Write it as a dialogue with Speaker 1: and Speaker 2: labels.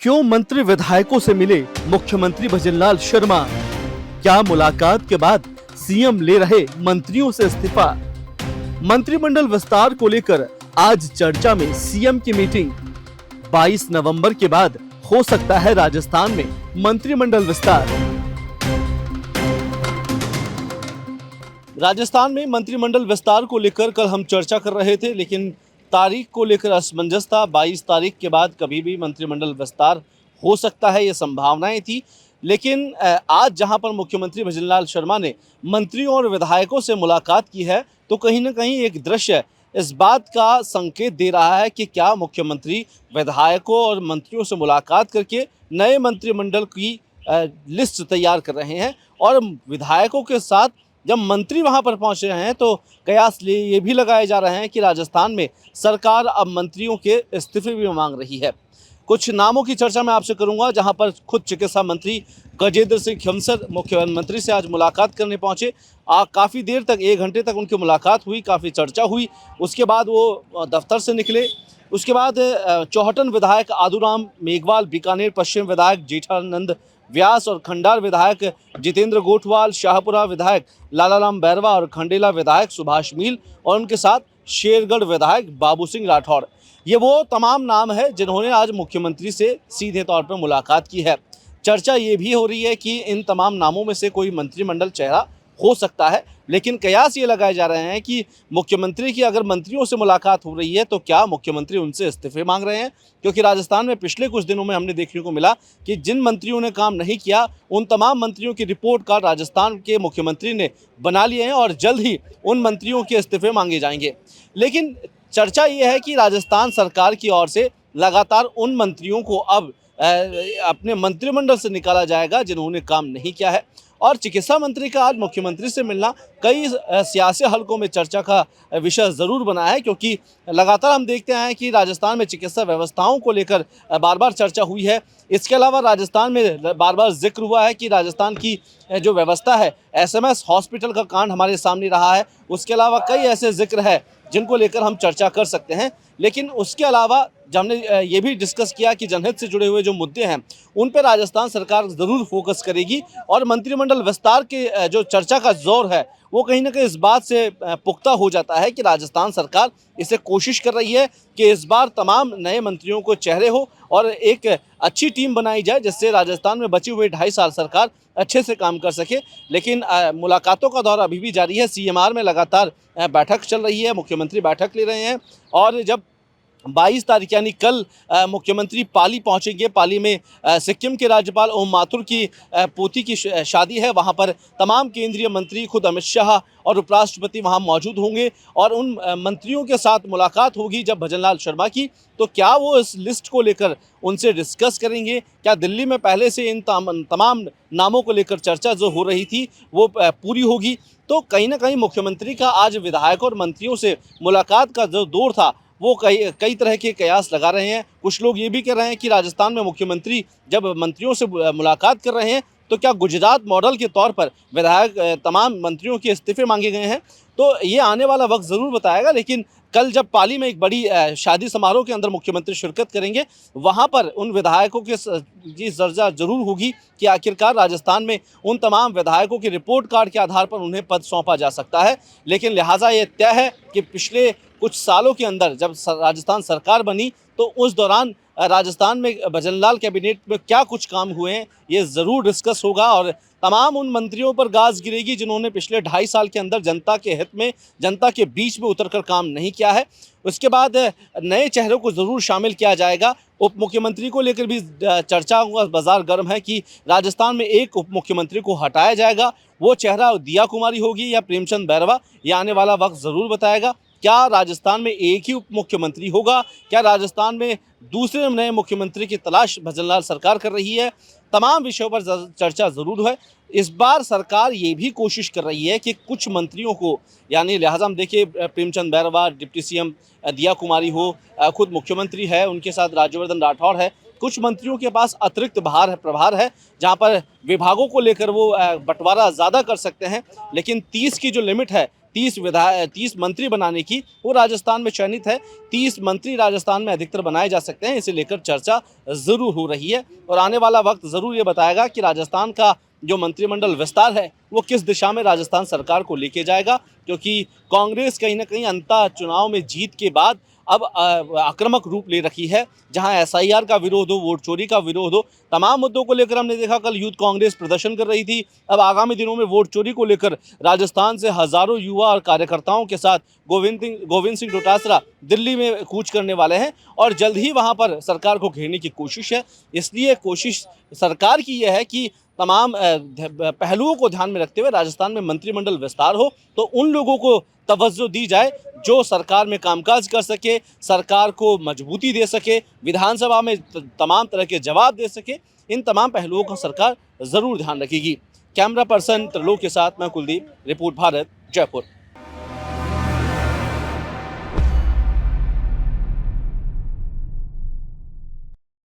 Speaker 1: क्यों मंत्री विधायकों से मिले मुख्यमंत्री भजनलाल शर्मा? क्या मुलाकात के बाद सीएम ले रहे मंत्रियों से इस्तीफा? मंत्रिमंडल विस्तार को लेकर आज चर्चा में सीएम की मीटिंग। 22 नवंबर के बाद हो सकता है राजस्थान में मंत्रिमंडल विस्तार। राजस्थान में मंत्रिमंडल विस्तार को लेकर कल हम चर्चा कर रहे थे, लेकिन तारीख को लेकर असमंजस था। 22 तारीख के बाद कभी भी मंत्रिमंडल विस्तार हो सकता है, ये संभावनाएं थी। लेकिन आज जहां पर मुख्यमंत्री भजनलाल शर्मा ने मंत्रियों और विधायकों से मुलाकात की है, तो कहीं ना कहीं एक दृश्य इस बात का संकेत दे रहा है कि क्या मुख्यमंत्री विधायकों और मंत्रियों से मुलाकात करके नए मंत्रिमंडल की लिस्ट तैयार कर रहे हैं। और विधायकों के साथ जब मंत्री वहां पर पहुंच रहे हैं तो कयास ये भी लगाए जा रहे हैं कि राजस्थान में सरकार अब मंत्रियों के इस्तीफे भी मांग रही है। कुछ नामों की चर्चा मैं आपसे करूंगा, जहां पर खुद चिकित्सा मंत्री गजेंद्र सिंह खिमसर मुख्यमंत्री से आज मुलाकात करने पहुंचे। काफ़ी देर तक, 1 घंटे तक उनकी मुलाकात हुई, काफ़ी चर्चा हुई। उसके बाद वो दफ्तर से निकले। उसके बाद चौहटन विधायक आदूराम मेघवाल, बीकानेर पश्चिम विधायक जेठानंद व्यास और खंडार विधायक जितेंद्र गोठवाल, शाहपुरा विधायक लालाराम बैरवा और खंडेला विधायक सुभाष मील और उनके साथ शेरगढ़ विधायक बाबू सिंह राठौड़, ये वो तमाम नाम है जिन्होंने आज मुख्यमंत्री से सीधे तौर पर मुलाकात की है। चर्चा ये भी हो रही है कि इन तमाम नामों में से कोई मंत्रिमंडल चेहरा हो सकता है, लेकिन कयास ये लगाए जा रहे हैं कि मुख्यमंत्री की अगर मंत्रियों से मुलाकात हो रही है तो क्या मुख्यमंत्री उनसे इस्तीफे मांग रहे हैं? क्योंकि राजस्थान में पिछले कुछ दिनों में हमने देखने को मिला कि जिन मंत्रियों ने काम नहीं किया, उन तमाम मंत्रियों की रिपोर्ट कार्ड राजस्थान के मुख्यमंत्री ने बना लिए हैं और जल्द ही उन मंत्रियों के इस्तीफे मांगे जाएंगे। लेकिन चर्चा ये है कि राजस्थान सरकार की ओर से लगातार उन मंत्रियों को अब अपने मंत्रिमंडल से निकाला जाएगा जिन्होंने काम नहीं किया है। और चिकित्सा मंत्री का आज मुख्यमंत्री से मिलना कई सियासी हलकों में चर्चा का विषय ज़रूर बना है, क्योंकि लगातार हम देखते हैं कि राजस्थान में चिकित्सा व्यवस्थाओं को लेकर बार बार चर्चा हुई है। इसके अलावा राजस्थान में बार बार जिक्र हुआ है कि राजस्थान की जो व्यवस्था है, एसएमएस हॉस्पिटल का कांड हमारे सामने रहा है। उसके अलावा कई ऐसे जिक्र है जिनको लेकर हम चर्चा कर सकते हैं। लेकिन उसके अलावा जब हमने ये भी डिस्कस किया कि जनहित से जुड़े हुए जो मुद्दे हैं उन पर राजस्थान सरकार ज़रूर फोकस करेगी। और मंत्रिमंडल विस्तार के जो चर्चा का जोर है वो कहीं ना कहीं इस बात से पुख्ता हो जाता है कि राजस्थान सरकार इसे कोशिश कर रही है कि इस बार तमाम नए मंत्रियों को चेहरे हो और एक अच्छी टीम बनाई जाए, जिससे राजस्थान में बचे हुए 2.5 साल सरकार अच्छे से काम कर सके। लेकिन मुलाकातों का दौर अभी भी जारी है। सीएमआर में लगातार बैठक चल रही है, मुख्यमंत्री बैठक ले रहे हैं। और जब 22 तारीख यानी कल मुख्यमंत्री पाली पहुंचेंगे, पाली में सिक्किम के राज्यपाल ओम माथुर की पोती की शादी है। वहां पर तमाम केंद्रीय मंत्री, खुद अमित शाह और उपराष्ट्रपति वहां मौजूद होंगे और उन मंत्रियों के साथ मुलाकात होगी जब भजनलाल शर्मा की। तो क्या वो इस लिस्ट को लेकर उनसे डिस्कस करेंगे? क्या दिल्ली में पहले से इन तमाम नामों को लेकर चर्चा जो हो रही थी वो पूरी होगी? तो कहीं ना कहीं मुख्यमंत्री का आज विधायकों और मंत्रियों से मुलाकात का जो दौर था वो कई तरह के कयास लगा रहे हैं। कुछ लोग ये भी कह रहे हैं कि राजस्थान में मुख्यमंत्री जब मंत्रियों से मुलाकात कर रहे हैं तो क्या गुजरात मॉडल के तौर पर विधायक तमाम मंत्रियों के इस्तीफे मांगे गए हैं? तो ये आने वाला वक्त ज़रूर बताएगा। लेकिन कल जब पाली में एक बड़ी शादी समारोह के अंदर मुख्यमंत्री शिरकत करेंगे, वहाँ पर उन विधायकों की चर्चा जरूर होगी कि आखिरकार राजस्थान में उन तमाम विधायकों की रिपोर्ट कार्ड के आधार पर उन्हें पद सौंपा जा सकता है। लेकिन लिहाजा ये तय है कि पिछले कुछ सालों के अंदर जब राजस्थान सरकार बनी तो उस दौरान राजस्थान में भजनलाल कैबिनेट में क्या कुछ काम हुए हैं ये ज़रूर डिस्कस होगा। और तमाम उन मंत्रियों पर गाज गिरेगी जिन्होंने पिछले 2.5 साल के अंदर जनता के हित में, जनता के बीच में उतरकर काम नहीं किया है। उसके बाद नए चेहरों को ज़रूर शामिल किया जाएगा। उप मुख्यमंत्री को लेकर भी चर्चा हुआ, बाजार गर्म है कि राजस्थान में एक उप मुख्यमंत्री को हटाया जाएगा। वो चेहरा दिया कुमारी होगी या प्रेमचंद बैरवा, ये आने वाला वक्त ज़रूर बताएगा। क्या राजस्थान में एक ही उप मुख्यमंत्री होगा? क्या राजस्थान में दूसरे नए मुख्यमंत्री की तलाश भजनलाल सरकार कर रही है? तमाम विषयों पर चर्चा ज़रूर है। इस बार सरकार ये भी कोशिश कर रही है कि कुछ मंत्रियों को, यानी लिहाजा हम देखिए प्रेमचंद बैरवा, डिप्टी सीएम दिया कुमारी हो, खुद मुख्यमंत्री है, उनके साथ राज्यवर्धन राठौड़ है, कुछ मंत्रियों के पास अतिरिक्त प्रभार है जहां पर विभागों को लेकर वो बंटवारा ज़्यादा कर सकते हैं। लेकिन 30 की जो लिमिट है, 30 मंत्री बनाने की, वो राजस्थान में चयनित है। 30 मंत्री राजस्थान में अधिकतर बनाए जा सकते हैं, इसे लेकर चर्चा ज़रूर हो रही है और आने वाला वक्त ज़रूर ये बताएगा कि राजस्थान का जो मंत्रिमंडल विस्तार है वो किस दिशा में राजस्थान सरकार को लेके जाएगा, क्योंकि कांग्रेस कहीं ना कहीं अंतः चुनाव में जीत के बाद अब आक्रामक रूप ले रखी है। जहां एसआईआर का विरोध हो, वोट चोरी का विरोध हो, तमाम मुद्दों को लेकर हमने देखा कल यूथ कांग्रेस प्रदर्शन कर रही थी। अब आगामी दिनों में वोट चोरी को लेकर राजस्थान से हजारों युवा और कार्यकर्ताओं के साथ गोविंद सिंह डोटासरा दिल्ली में कूच करने वाले हैं और जल्द ही वहां पर सरकार को घेरने की कोशिश है। इसलिए कोशिश सरकार की यह है कि तमाम पहलुओं को ध्यान में रखते हुए राजस्थान में मंत्रिमंडल विस्तार हो तो उन लोगों को तवज्जो दी जाए जो सरकार में कामकाज कर सके, सरकार को मजबूती दे सके, विधानसभा में तमाम तरह के जवाब दे सके। इन तमाम पहलुओं का सरकार ज़रूर ध्यान रखेगी। कैमरा पर्सन त्रिलोक के साथ मैं कुलदीप, रिपोर्ट भारत, जयपुर।